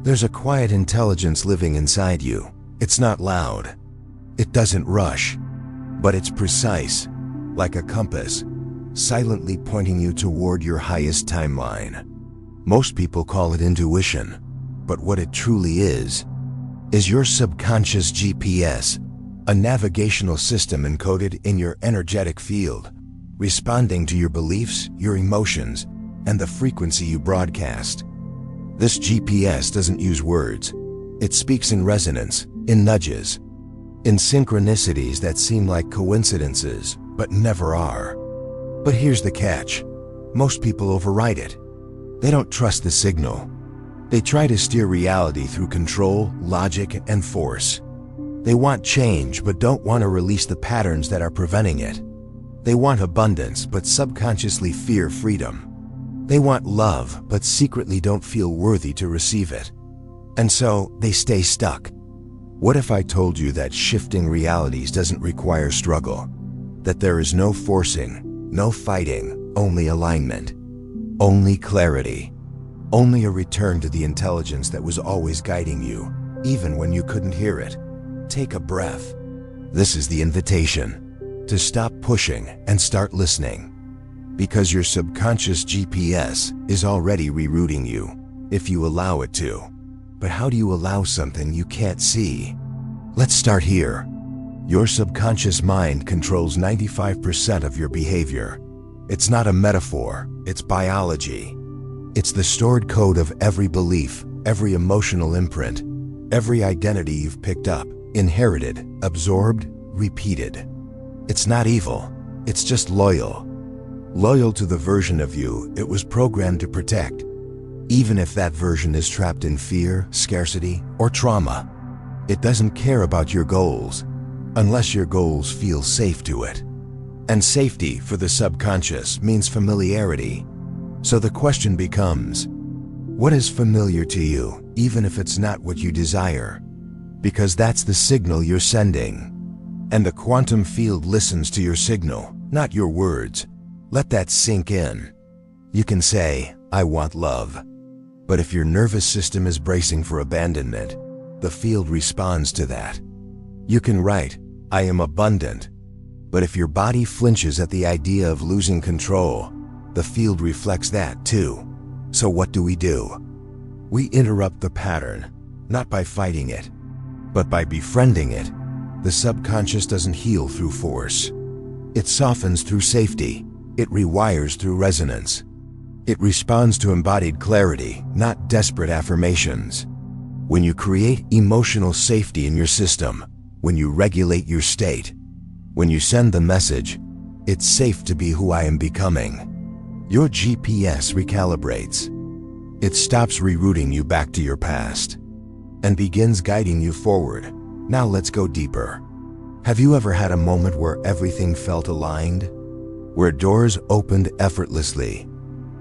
There's a quiet intelligence living inside you. It's not loud. It doesn't rush, but it's precise, like a compass, silently pointing you toward your highest timeline. Most people call it intuition, but what it truly is your subconscious GPS, a navigational system encoded in your energetic field, responding to your beliefs, your emotions, and the frequency you broadcast. This GPS doesn't use words. It speaks in resonance, in nudges, in synchronicities that seem like coincidences, but never are. But here's the catch. Most people override it. They don't trust the signal. They try to steer reality through control, logic, and force. They want change, but don't want to release the patterns that are preventing it. They want abundance, but subconsciously fear freedom. They want love, but secretly don't feel worthy to receive it. And so, they stay stuck. What if I told you that shifting realities doesn't require struggle? That there is no forcing, no fighting, only alignment, only clarity, only a return to the intelligence that was always guiding you, even when you couldn't hear it. Take a breath. This is the invitation to stop pushing and start listening. Because your subconscious GPS is already rerouting you, if you allow it to. But how do you allow something you can't see? Let's start here. Your subconscious mind controls 95% of your behavior. It's not a metaphor, it's biology. It's the stored code of every belief, every emotional imprint, every identity you've picked up, inherited, absorbed, repeated. It's not evil, it's just loyal. Loyal to the version of you it was programmed to protect, even if that version is trapped in fear, scarcity, or trauma. It doesn't care about your goals, unless your goals feel safe to it. And safety for the subconscious means familiarity. So the question becomes, what is familiar to you, even if it's not what you desire? Because that's the signal you're sending. And the quantum field listens to your signal, not your words. Let that sink in. You can say, I want love. But if your nervous system is bracing for abandonment, the field responds to that. You can write, I am abundant. But if your body flinches at the idea of losing control, the field reflects that too. So what do? We interrupt the pattern, not by fighting it, but by befriending it. The subconscious doesn't heal through force. It softens through safety. It rewires through resonance. It responds to embodied clarity, not desperate affirmations. When you create emotional safety in your system, when you regulate your state, when you send the message, it's safe to be who I am becoming, your GPS recalibrates. It stops rerouting you back to your past and begins guiding you forward. Now let's go deeper. Have you ever had a moment where everything felt aligned? Where doors opened effortlessly,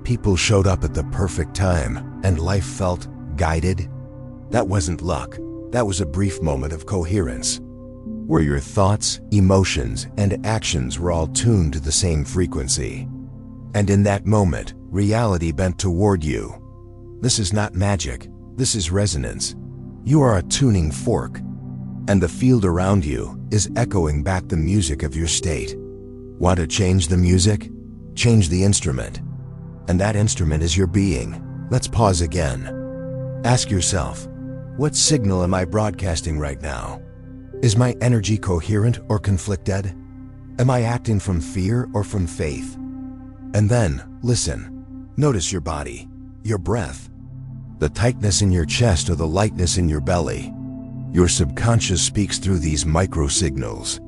people showed up at the perfect time, and life felt guided? That wasn't luck. That was a brief moment of coherence, where your thoughts, emotions, and actions were all tuned to the same frequency. And in that moment, reality bent toward you. This is not magic. This is resonance. You are a tuning fork, and the field around you is echoing back the music of your state. Want to change the music? Change the instrument. And that instrument is your being. Let's pause again. Ask yourself, what signal am I broadcasting right now? Is my energy coherent or conflicted? Am I acting from fear or from faith? And then, listen. Notice your body, your breath, the tightness in your chest or the lightness in your belly. Your subconscious speaks through these micro signals.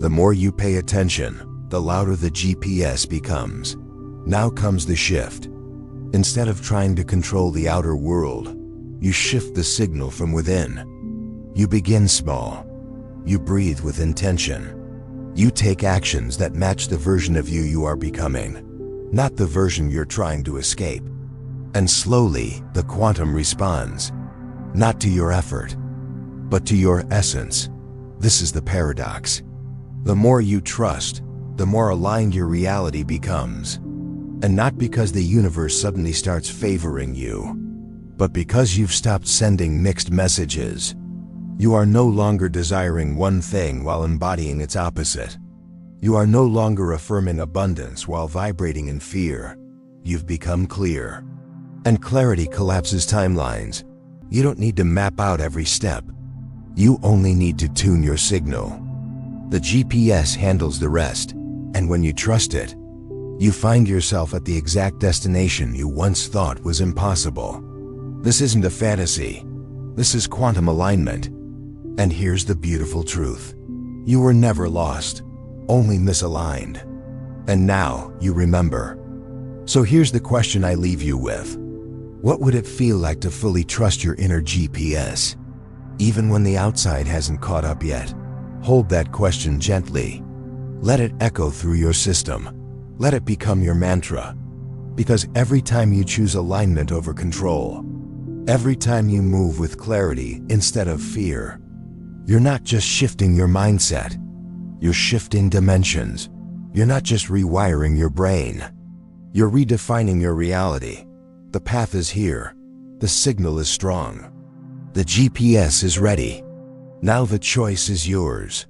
The more you pay attention, the louder the GPS becomes. Now comes the shift. Instead of trying to control the outer world, you shift the signal from within. You begin small. You breathe with intention. You take actions that match the version of you are becoming, not the version you're trying to escape. And slowly, the quantum responds, not to your effort, but to your essence. This is the paradox. The more you trust, the more aligned your reality becomes. And not because the universe suddenly starts favoring you, But because you've stopped sending mixed messages, you are no longer desiring one thing while embodying its opposite. You are no longer affirming abundance while vibrating in fear. You've become clear. And clarity collapses timelines. You don't need to map out every step. You only need to tune your signal. The GPS handles the rest, and when you trust it, you find yourself at the exact destination you once thought was impossible. This isn't a fantasy. This is quantum alignment. And here's the beautiful truth. You were never lost, only misaligned. And now you remember. So here's the question I leave you with. What would it feel like to fully trust your inner GPS? Even when the outside hasn't caught up yet, hold that question gently. Let it echo through your system. Let it become your mantra. Because every time you choose alignment over control, every time you move with clarity instead of fear, you're not just shifting your mindset, you're shifting dimensions. You're not just rewiring your brain, you're redefining your reality. The path is here. The signal is strong. The GPS is ready. Now the choice is yours.